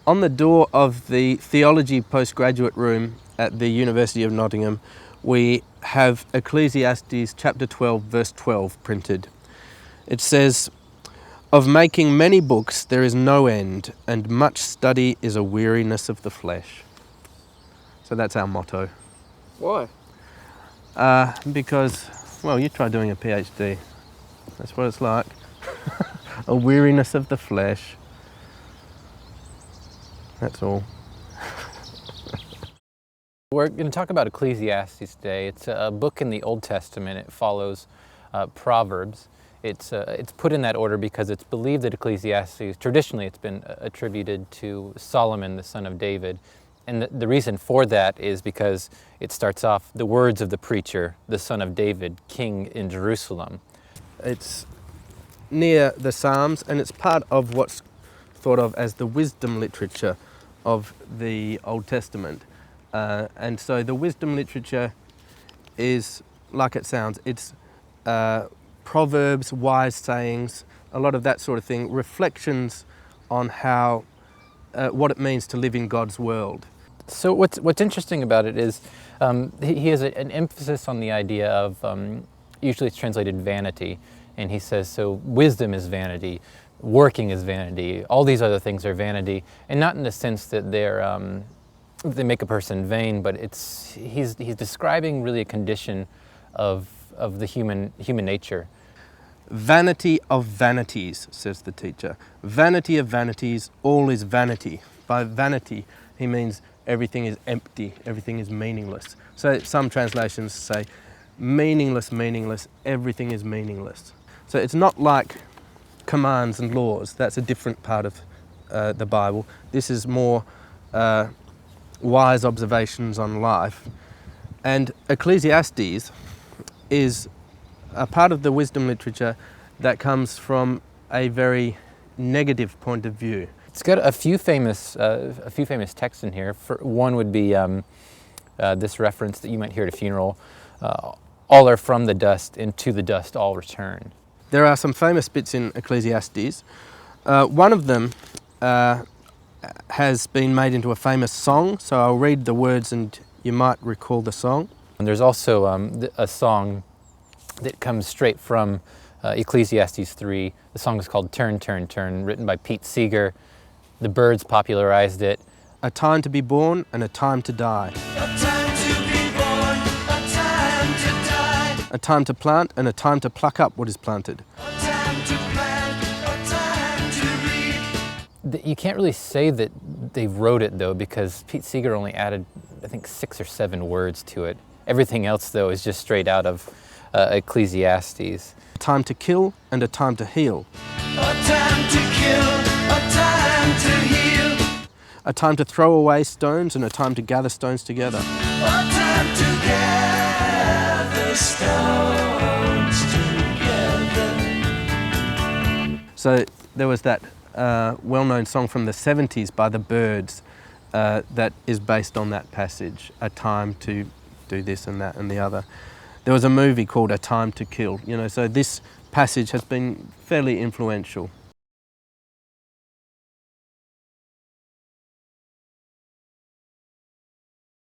On the door of the theology postgraduate room at the University of Nottingham, we have Ecclesiastes chapter 12, verse 12 printed. It says, "Of making many books there is no end, and much study is a weariness of the flesh." So that's our motto. Why? Because, well, you try doing a PhD. That's what it's like. A weariness of the flesh. That's all. We're going to talk about Ecclesiastes today. It's a book in the Old Testament. It follows Proverbs. It's put in that order because it's believed that Ecclesiastes, traditionally it's been attributed to Solomon, the son of David. And the reason for that is because it starts off, the words of the preacher, the son of David, king in Jerusalem. It's near the Psalms, and it's part of what's thought of as the wisdom literature of the Old Testament. And so the wisdom literature is, like it sounds, it's proverbs, wise sayings, a lot of that sort of thing, reflections on how, what it means to live in God's world. So what's interesting about it is he has an emphasis on the idea of, usually it's translated vanity, and he says, so wisdom is vanity, working is vanity, all these other things are vanity, and not in the sense that they make a person vain, but he's describing really a condition of the human nature. Vanity of vanities, says the teacher. Vanity of vanities, all is vanity. By vanity, he means everything is empty, everything is meaningless. So some translations say, meaningless, meaningless, everything is meaningless. So it's not like commands and laws. That's a different part of the Bible. This is more wise observations on life. And Ecclesiastes is a part of the wisdom literature that comes from a very negative point of view. It's got a few famous texts in here. One would be this reference that you might hear at a funeral: "All are from the dust, and to the dust all return." There are some famous bits in Ecclesiastes. One of them has been made into a famous song, so I'll read the words and you might recall the song. And there's also a song that comes straight from Ecclesiastes 3. The song is called "Turn, Turn, Turn," written by Pete Seeger. The Byrds popularized it. A time to be born and a time to die. A time to be born, a time to die. A time to plant and a time to pluck up what is planted. A time to plant, a time to reap. You can't really say that they wrote it, though, because Pete Seeger only added, I think, 6 or 7 words to it. Everything else, though, is just straight out of Ecclesiastes. A time to kill and a time to heal. A time to kill, a time to heal. A time to throw away stones and a time to gather stones together. A time to gather stones together. So there was that well-known song from the 70s by the Byrds that is based on that passage, a time to do this and that and the other. There was a movie called A Time to Kill, so this passage has been fairly influential.